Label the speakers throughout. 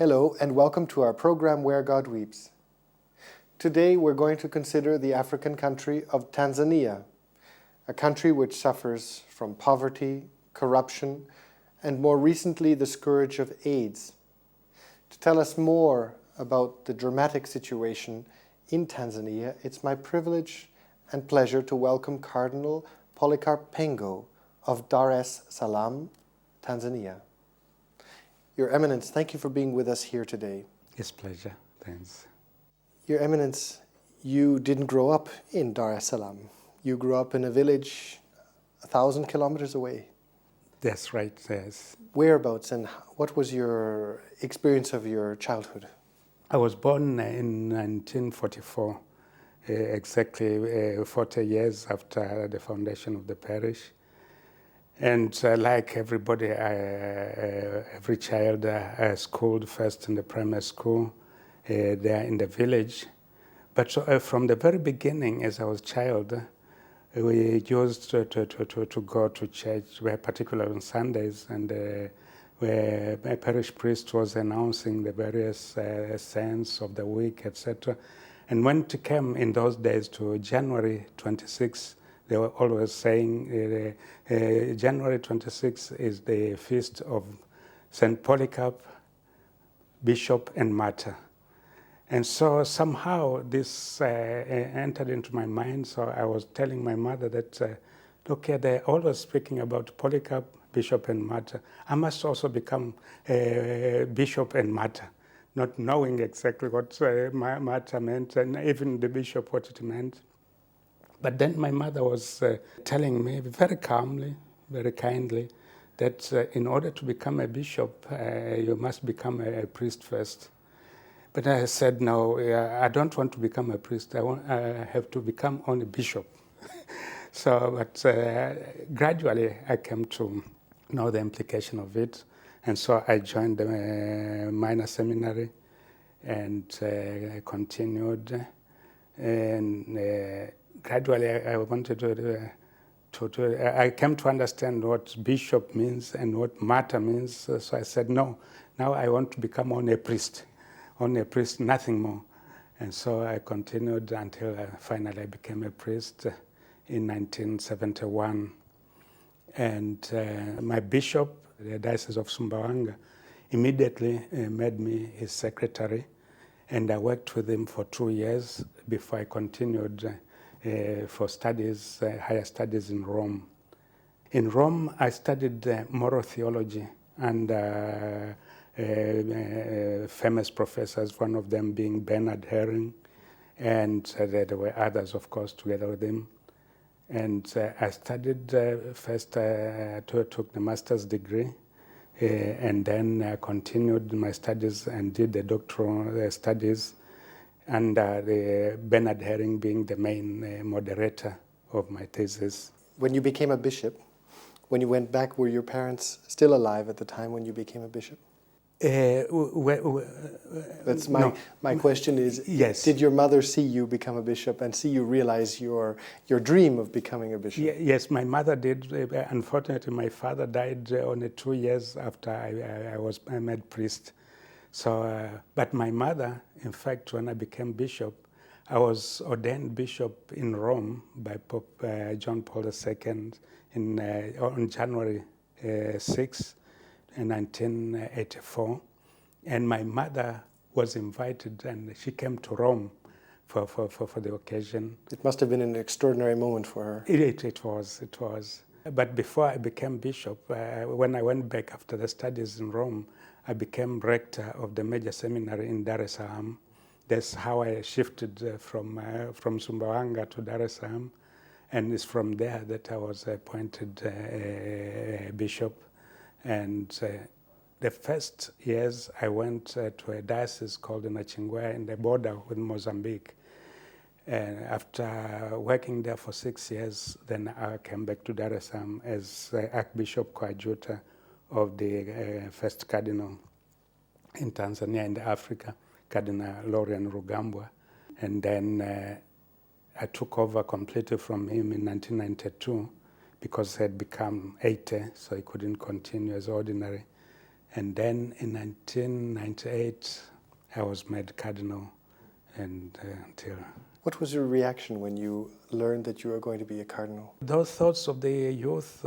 Speaker 1: Hello and welcome to our program Where God Weeps. Today we're going to consider the African country of Tanzania, a country which suffers from poverty, corruption, and more recently the scourge of AIDS. To tell us more about the dramatic situation in Tanzania, it's my privilege and pleasure to welcome Cardinal Polycarp Pengo of Dar-es-Salaam, Tanzania. Your Eminence, thank you for being with us here today.
Speaker 2: It's a pleasure. Thanks.
Speaker 1: Your Eminence, you didn't grow up in Dar-es-Salaam. You grew up in a village 1,000 kilometers away.
Speaker 2: That's right, yes.
Speaker 1: Whereabouts and what was your experience of your childhood?
Speaker 2: I was born in 1944, exactly 40 years after the foundation of the parish. And like everybody, every child schooled first in the primary school there in the village. But from the very beginning, as I was a child, we used to go to church, particularly on Sundays, and where my parish priest was announcing the various saints of the week, etc. And when it came in those days to January 26th, they were always saying January 26th is the feast of St. Polycarp, Bishop and Martyr. And so somehow this entered into my mind, so I was telling my mother that, look here, they're always speaking about Polycarp, Bishop and Martyr. I must also become Bishop and Martyr, not knowing exactly what Martyr meant, and even the Bishop what it meant. But then my mother was telling me very calmly, very kindly, that in order to become a bishop, you must become a priest first. But I said, no, I don't want to become a priest. I have to become only bishop. But gradually I came to know the implication of it. And so I joined the minor seminary and I continued. And gradually, I wanted I came to understand what bishop means and what martyr means. So I said, no, now I want to become only a priest, nothing more. And so I continued until finally I became a priest in 1971. And my bishop, the Diocese of Sumbawanga, immediately made me his secretary. And I worked with him for 2 years before I continued for studies, higher studies in Rome. In Rome, I studied moral theology and famous professors, one of them being Bernard Herring, and there were others, of course, together with him. And I studied first, took the master's degree, and then continued my studies and did the doctoral studies, and the Bernard Herring being the main moderator of my thesis.
Speaker 1: When you became a bishop, when you went back, were your parents still alive at the time when you became a bishop? That's my question is,
Speaker 2: yes.
Speaker 1: Did your mother see you become a bishop and see you realize your dream of becoming a bishop?
Speaker 2: Yes, my mother did. Unfortunately, my father died only 2 years after I made priest. So, but my mother, in fact, when I became bishop, I was ordained bishop in Rome by Pope John Paul II on January 6, 1984. And my mother was invited and she came to Rome for the occasion.
Speaker 1: It must have been an extraordinary moment for her.
Speaker 2: It was. But before I became bishop, when I went back after the studies in Rome, I became rector of the major seminary in Dar-es-Salaam. That's how I shifted from Sumbawanga to Dar-es-Salaam. And it's from there that I was appointed bishop. And the first years I went to a diocese called Nachingwea in the border with Mozambique. And after working there for 6 years, then I came back to Dar-es-Salaam as Archbishop Coadjutor of the first cardinal in Tanzania and Africa, Cardinal Lorian Rugambwa. And then I took over completely from him in 1992 because he had become 80, so he couldn't continue as ordinary. And then in 1998, I was made cardinal, and until...
Speaker 1: What was your reaction when you learned that you were going to be a cardinal?
Speaker 2: Those thoughts of the youth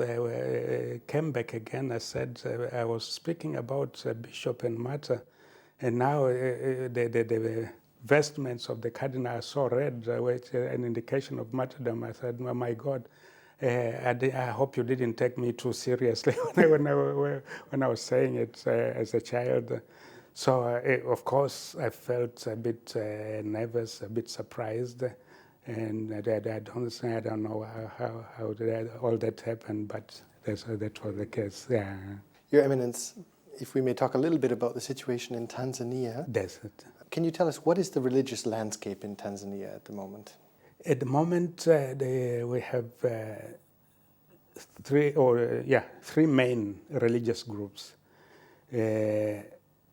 Speaker 2: came back again. I said, I was speaking about bishop and martyr, and now the vestments of the cardinal are so red, which an indication of martyrdom. I said, oh my God, I hope you didn't take me too seriously when I was saying it as a child. So, of course, I felt a bit nervous, a bit surprised, and I don't know how all that happened, but that was the case. Yeah.
Speaker 1: Your Eminence, if we may talk a little bit about the situation in Tanzania.
Speaker 2: That's it.
Speaker 1: Can you tell us what is the religious landscape in Tanzania at the moment?
Speaker 2: At the moment, we have three main religious groups.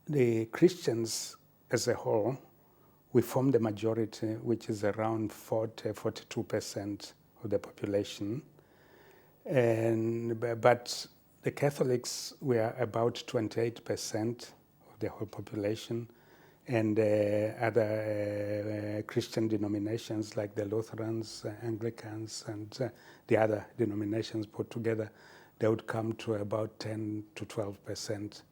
Speaker 2: The Christians as a whole, we form the majority, which is around 42% of the population. But the Catholics, we are about 28% of the whole population. And other Christian denominations like the Lutherans, Anglicans, and the other denominations put together, they would come to about 10 to 12%.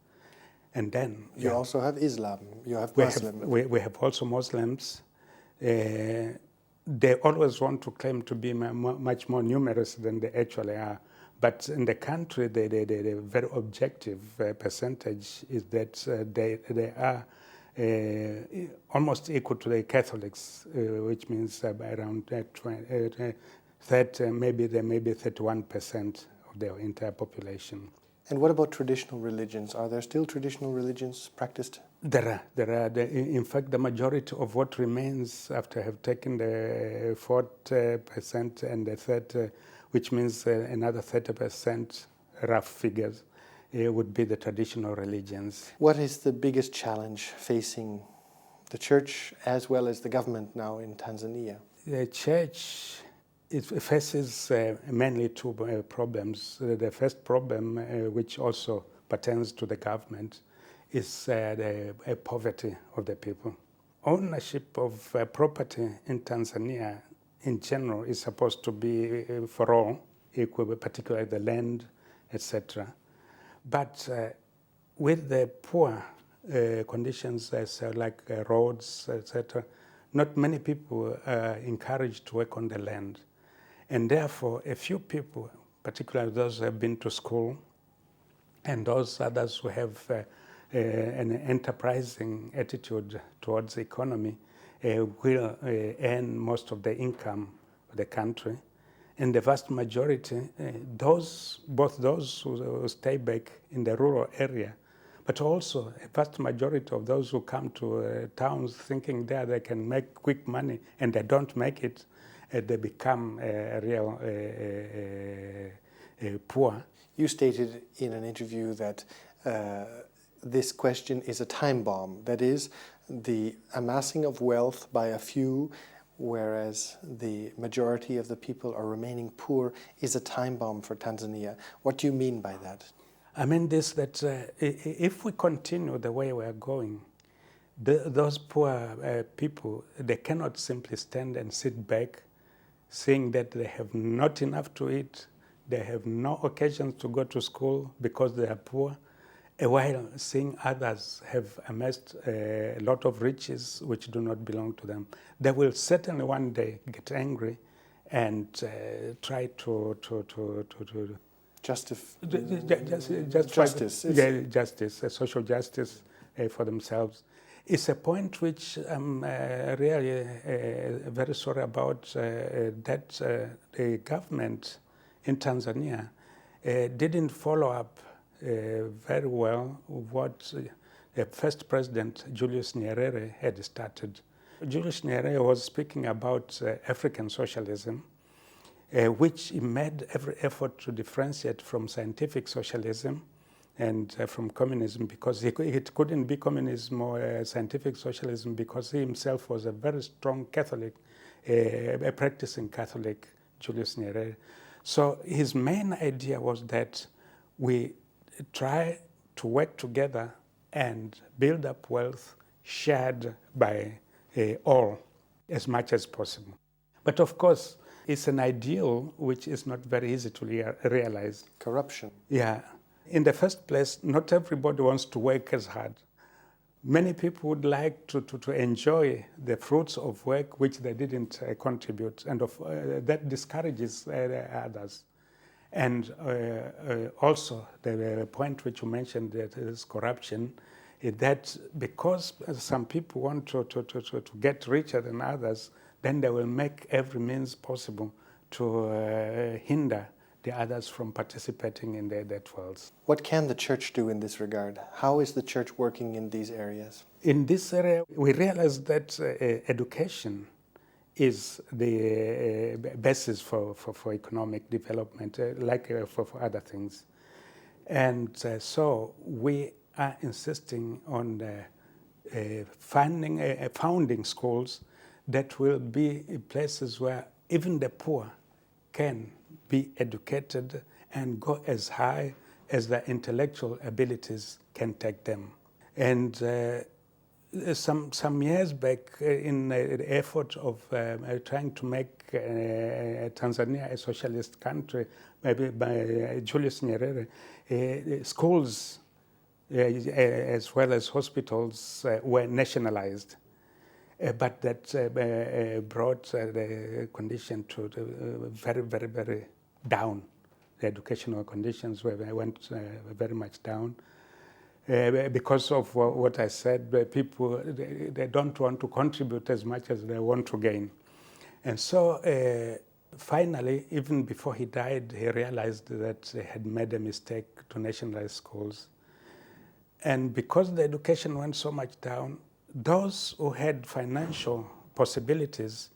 Speaker 2: And then
Speaker 1: you also have Islam, you have Muslims.
Speaker 2: We have also Muslims. They always want to claim to be much more numerous than they actually are. But in the country, the very objective percentage is that they are almost equal to the Catholics, which means around 30, maybe 31% of the entire population.
Speaker 1: And what about traditional religions? Are there still traditional religions practiced?
Speaker 2: There are. In fact, the majority of what remains after have taken the 40% and the 30%, which means another 30%, rough figures, would be the traditional religions.
Speaker 1: What is the biggest challenge facing the church as well as the government now in Tanzania?
Speaker 2: The church faces mainly two problems. The first problem, which also pertains to the government, is the poverty of the people. Ownership of property in Tanzania in general is supposed to be for all, equal, particularly the land, etc. But with the poor conditions, like roads, etc., not many people are encouraged to work on the land. And therefore, a few people, particularly those who have been to school, and those others who have an enterprising attitude towards the economy, will earn most of the income of the country. And the vast majority, both those who stay back in the rural area, but also a vast majority of those who come to towns thinking there they can make quick money, and they don't make it, they become real poor.
Speaker 1: You stated in an interview that this question is a time bomb. That is, the amassing of wealth by a few, whereas the majority of the people are remaining poor, is a time bomb for Tanzania. What do you mean by that?
Speaker 2: I mean this, that if we continue the way we are going, those poor people, they cannot simply stand and sit back seeing that they have not enough to eat, they have no occasions to go to school because they are poor, while seeing others have amassed a lot of riches which do not belong to them. They will certainly one day get angry and try to
Speaker 1: Justice,
Speaker 2: social justice for themselves. It's a point which I'm really very sorry about, that the government in Tanzania didn't follow up very well what the first president, Julius Nyerere, had started. Julius Nyerere was speaking about African socialism, which he made every effort to differentiate from scientific socialism and from communism, because it couldn't be communism or scientific socialism, because he himself was a very strong Catholic, a practicing Catholic, Julius Nyerere. So his main idea was that we try to work together and build up wealth shared by all as much as possible. But of course, it's an ideal which is not very easy to realize.
Speaker 1: Corruption.
Speaker 2: Yeah. In the first place, not everybody wants to work as hard. Many people would like to enjoy the fruits of work which they didn't contribute, and that discourages others. And also, the point which you mentioned, that is corruption, is that because some people want to get richer than others, then they will make every means possible to hinder the others from participating in that wealth.
Speaker 1: What can the church do in this regard? How is the church working in these areas?
Speaker 2: In this area, we realize that education is the basis for economic development, like for other things. And so we are insisting on founding schools that will be places where even the poor can be educated and go as high as their intellectual abilities can take them. And some years back, in the effort of trying to make Tanzania a socialist country, maybe by Julius Nyerere, schools as well as hospitals were nationalized. But that brought the condition to the very, very, very down. The educational conditions went very much down. Because of what I said, people, they don't want to contribute as much as they want to gain. And so finally, even before he died, he realized that he had made a mistake to nationalize schools. And because the education went so much down, those who had financial possibilities,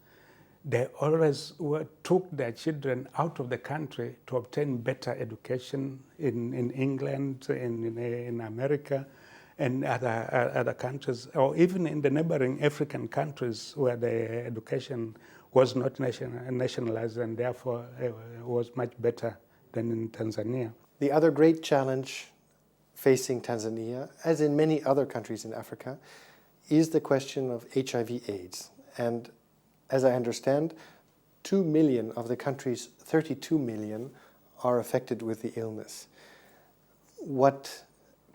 Speaker 2: they always took their children out of the country to obtain better education in England, in America, and other countries, or even in the neighboring African countries where the education was not nationalized and therefore was much better than in Tanzania.
Speaker 1: The other great challenge facing Tanzania, as in many other countries in Africa, is the question of HIV/AIDS. And as I understand, 2 million of the country's 32 million are affected with the illness. What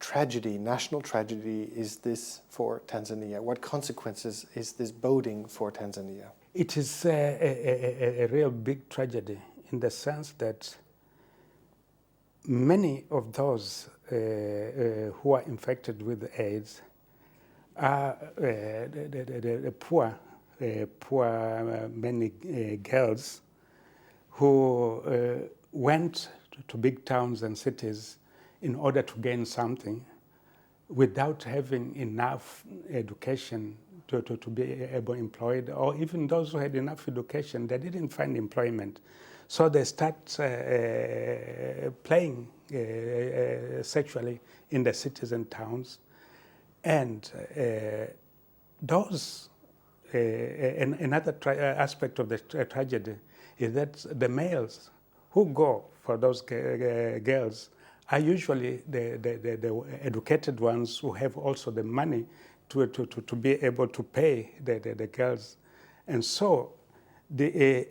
Speaker 1: tragedy, national tragedy, is this for Tanzania? What consequences is this boding for Tanzania?
Speaker 2: It is a real big tragedy in the sense that many of those who are infected with AIDS are the poor, many girls who went to big towns and cities in order to gain something without having enough education to be able employed, or even those who had enough education, they didn't find employment. So they start playing sexually in the cities and towns. And another aspect of the tragedy is that the males who go for those girls are usually the educated ones who have also the money to be able to pay the girls. And so the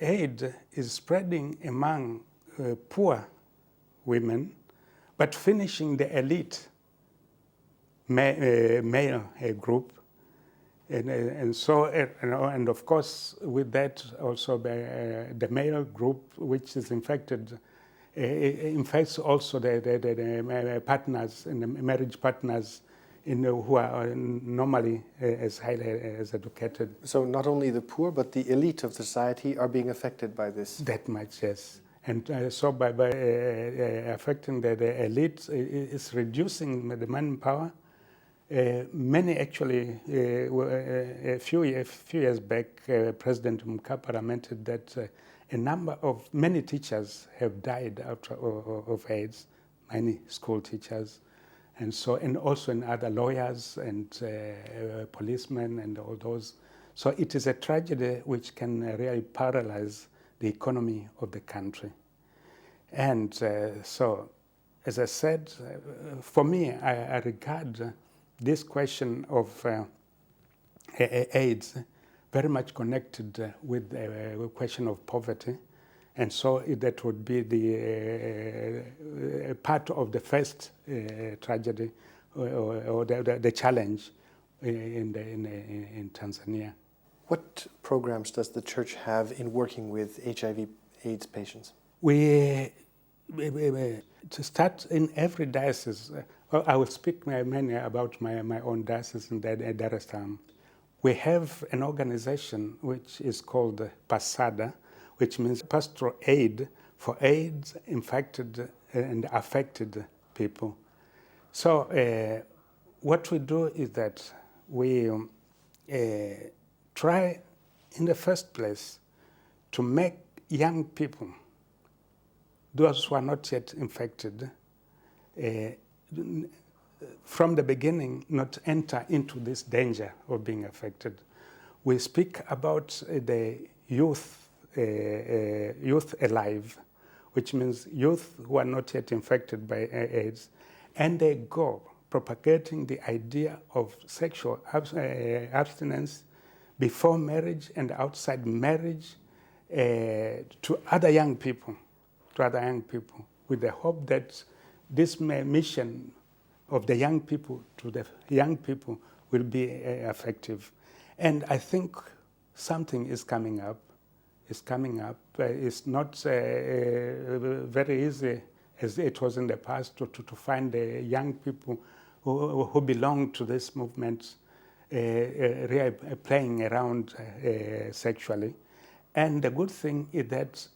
Speaker 2: AIDS is spreading among poor women, but finishing the elite male group. And so, and of course, with that also the male group, which is infected, infects also the partners, and the marriage partners who are normally as highly as educated.
Speaker 1: So not only the poor, but the elite of society are being affected by this.
Speaker 2: That much, yes. And so by affecting the elite, it's reducing the manpower. Many actually, a few years back, President Mkapa lamented that many teachers have died of AIDS, many school teachers, and also in other lawyers and policemen and all those. So it is a tragedy which can really paralyze the economy of the country. And so as I said, for me, I regard this question of AIDS very much connected with the question of poverty. And so that would be the part of the first tragedy or the challenge in Tanzania.
Speaker 1: What programs does the church have in working with HIV/AIDS patients?
Speaker 2: We to start in every diocese. I will speak mainly about my own diocese in Dar-es-Salaam. We have an organization which is called PASADA, which means Pastoral Aid for AIDS infected and affected people. So what we do is that we try in the first place to make young people, those who are not yet infected, from the beginning not enter into this danger of being affected. We speak about the youth alive, which means youth who are not yet infected by AIDS, and they go propagating the idea of sexual abstinence before marriage and outside marriage to other young people, with the hope that this mission of the young people to the young people will be effective. And I think something is coming up. It's not very easy as it was in the past to find the young people who belong to this movement really playing around sexually. And the good thing is that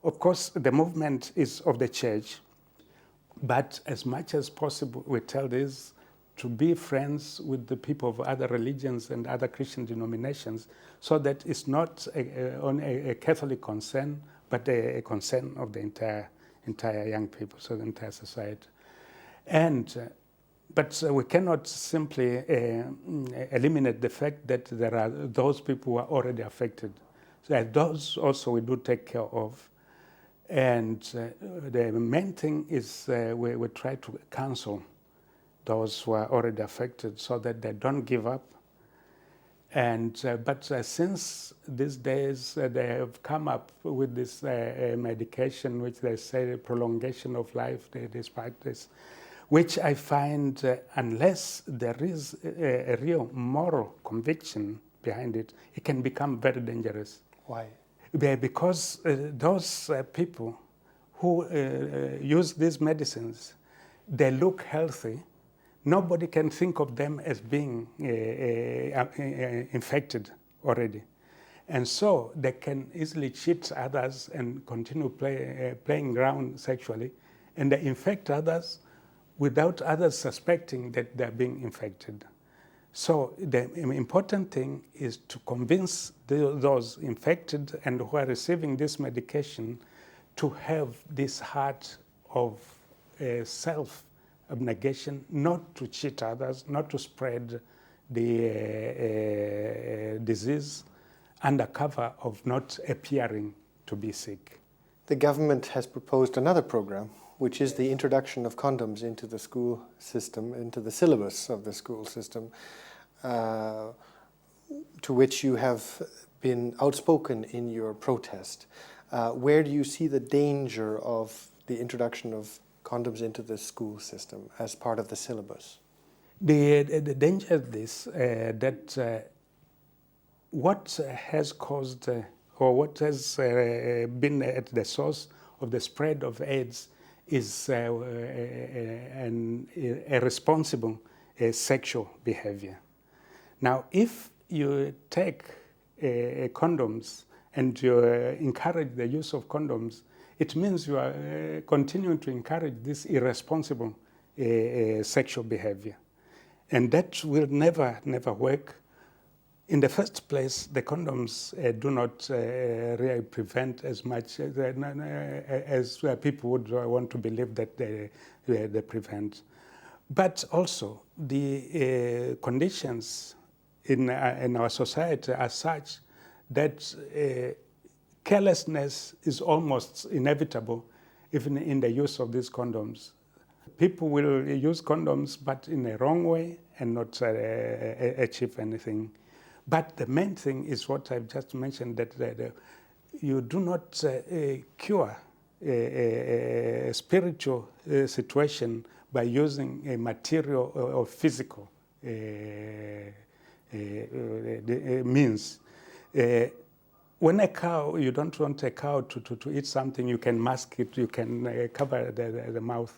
Speaker 2: of course, the movement is of the church, but as much as possible, we tell this to be friends with the people of other religions and other Christian denominations, so that it's not only a Catholic concern, but a concern of the entire young people, so the entire society. But we cannot simply eliminate the fact that there are those people who are already affected. So those also we do take care of. And the main thing is we try to counsel those who are already affected so that they don't give up. And but since these days they have come up with this medication, which they say prolongation of life, despite this, which I find unless there is a real moral conviction behind it, it can become very dangerous.
Speaker 1: Why?
Speaker 2: Because those people who use these medicines, they look healthy. Nobody can think of them as being infected already. And so they can easily cheat others and continue playing around sexually, and they infect others without others suspecting that they're being infected. So the important thing is to convince those infected and who are receiving this medication to have this heart of self-abnegation, not to cheat others, not to spread the disease under cover of not appearing to be sick.
Speaker 1: The government has proposed another program, which is the introduction of condoms into the school system, into the syllabus of the school system, to which you have been outspoken in your protest. Where do you see the danger of the introduction of condoms into the school system as part of the syllabus?
Speaker 2: The danger of this, that what has caused or what has been at the source of the spread of AIDS is a responsible sexual behavior. Now, if you take condoms and you encourage the use of condoms, it means you are continuing to encourage this irresponsible sexual behavior. And that will never work. In the first place, the condoms do not really prevent as much as people would want to believe that they prevent. But also, the conditions in our society are such that carelessness is almost inevitable even in the use of these condoms. People will use condoms, but in a wrong way and not achieve anything. But the main thing is what I've just mentioned, that you do not cure a spiritual situation by using a material or physical means. When a cow, you don't want a cow to eat something, you can mask it, you can cover the mouth.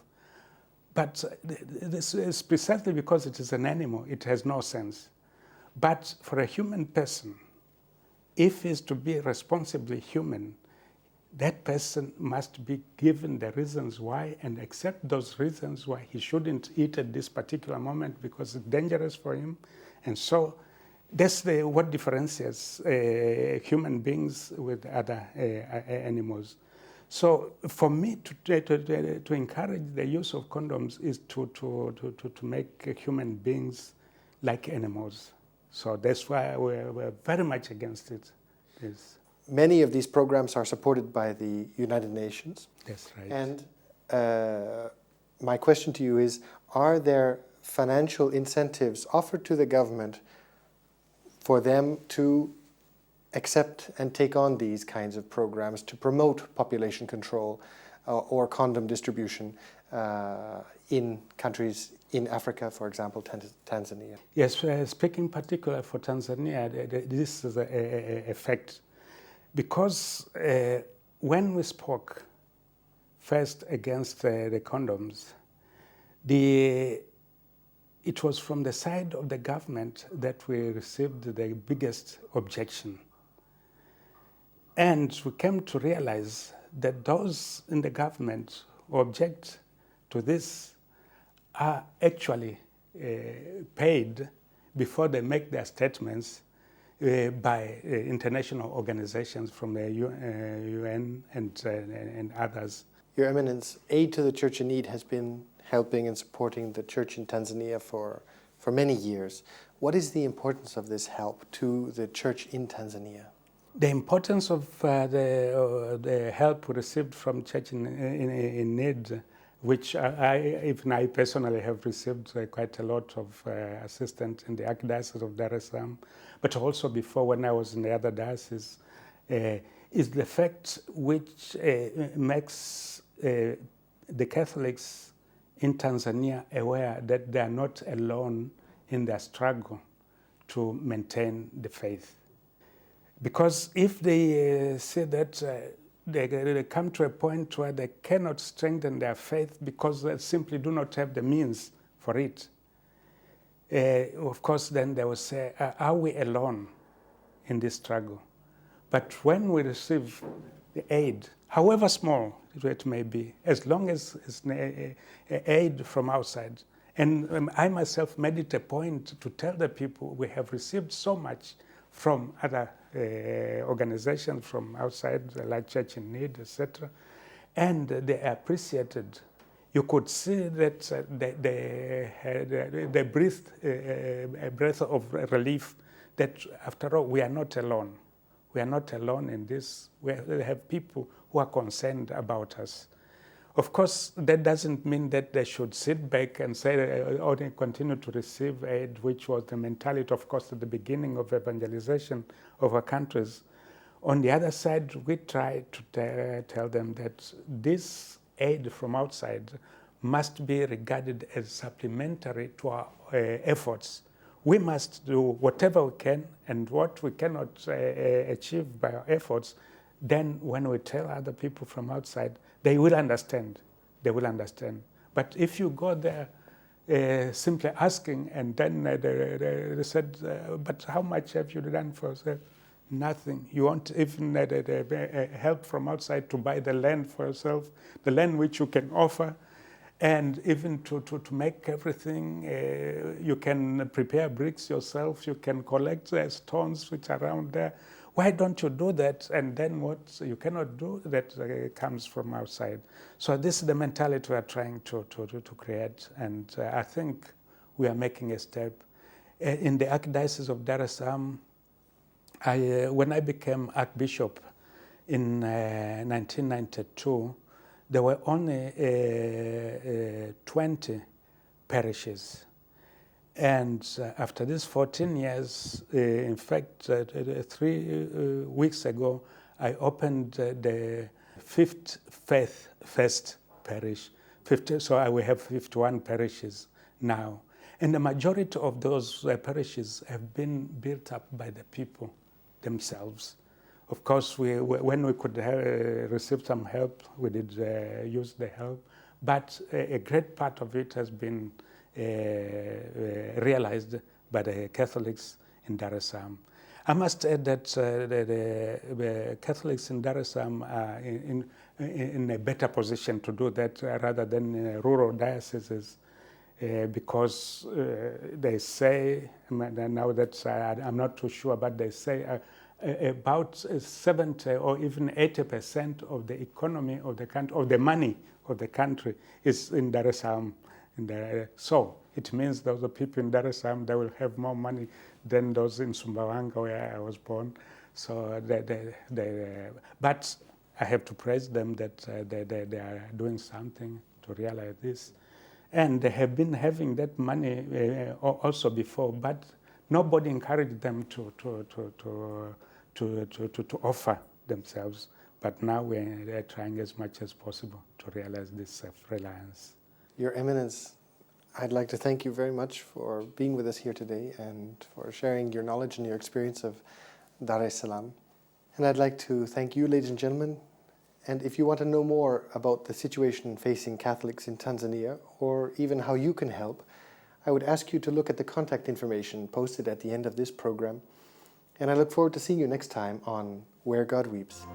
Speaker 2: But this is precisely because it is an animal, it has no sense. But for a human person, if he's to be responsibly human, that person must be given the reasons why and accept those reasons why he shouldn't eat at this particular moment because it's dangerous for him. And so that's what differentiates human beings with other animals. So for me to encourage the use of condoms is to make human beings like animals. So that's why we're very much against it. Yes.
Speaker 1: Many of these programs are supported by the United Nations.
Speaker 2: That's right.
Speaker 1: And my question to you is, are there financial incentives offered to the government for them to accept and take on these kinds of programs to promote population control or condom distribution in countries in Africa, for example, Tanzania?
Speaker 2: Yes, speaking particularly for Tanzania, this is a fact. Because when we spoke first against the condoms, it was from the side of the government that we received the biggest objection. And we came to realize that those in the government who object to this are actually paid before they make their statements by international organizations from the UN and others.
Speaker 1: Your Eminence, aid to the Church in Need has been helping and supporting the Church in Tanzania for many years. What is the importance of this help to the Church in Tanzania?
Speaker 2: The importance of the help we received from Church in Need, which I personally have received quite a lot of assistance in the Archdiocese of Dar-es-Salaam, but also before when I was in the other dioceses, is the fact which makes the Catholics in Tanzania aware that they are not alone in their struggle to maintain the faith. Because if they say that they come to a point where they cannot strengthen their faith because they simply do not have the means for it, of course then they will say, are we alone in this struggle? But when we receive the aid, however small it may be, as long as it's aid from outside, and I myself made it a point to tell the people we have received so much from other organizations from outside, like Church in Need, etc., and they appreciated. You could see that they breathed a breath of relief that, after all, we are not alone. We are not alone in this. We have people who are concerned about us. Of course, that doesn't mean that they should sit back and say, or they continue to receive aid, which was the mentality, of course, at the beginning of evangelization of our countries. On the other side, we try to tell them that this aid from outside must be regarded as supplementary to our efforts. We must do whatever we can, and what we cannot achieve by our efforts, then when we tell other people from outside, they will understand. They will understand. But if you go there simply asking, and then they said, but how much have you done for yourself? Nothing. You want even help from outside to buy the land for yourself, the land which you can offer, and even to make everything. You can prepare bricks yourself. You can collect the stones which are around there. Why don't you do that? And then what you cannot do, that comes from outside. So this is the mentality we are trying to create. And I think we are making a step. In the Archdiocese of Dar-es-Salaam, when I became Archbishop in 1992, there were only 20 parishes. And after these 14 years, in fact, 3 weeks ago, I opened the first parish. So I will have 51 parishes now. And the majority of those parishes have been built up by the people themselves. Of course, when we could receive some help, we did use the help. But a great part of it has been realized by the Catholics in Dar-es-Salaam. I must add that the Catholics in Dar-es-Salaam are in a better position to do that rather than rural dioceses, because they say, now that I'm not too sure, but they say about 70 or even 80% of the economy of the country, of the money of the country, is in Dar-es-Salaam. So it means those people in Dar-es-Salaam, they will have more money than those in Sumbawanga, where I was born. So but I have to praise them that they are doing something to realize this. And they have been having that money also before, but nobody encouraged them to offer themselves. But now they're trying as much as possible to realize this self-reliance.
Speaker 1: Your Eminence, I'd like to thank you very much for being with us here today and for sharing your knowledge and your experience of Dar-es-Salaam. And I'd like to thank you, ladies and gentlemen. And if you want to know more about the situation facing Catholics in Tanzania, or even how you can help, I would ask you to look at the contact information posted at the end of this program. And I look forward to seeing you next time on Where God Weeps.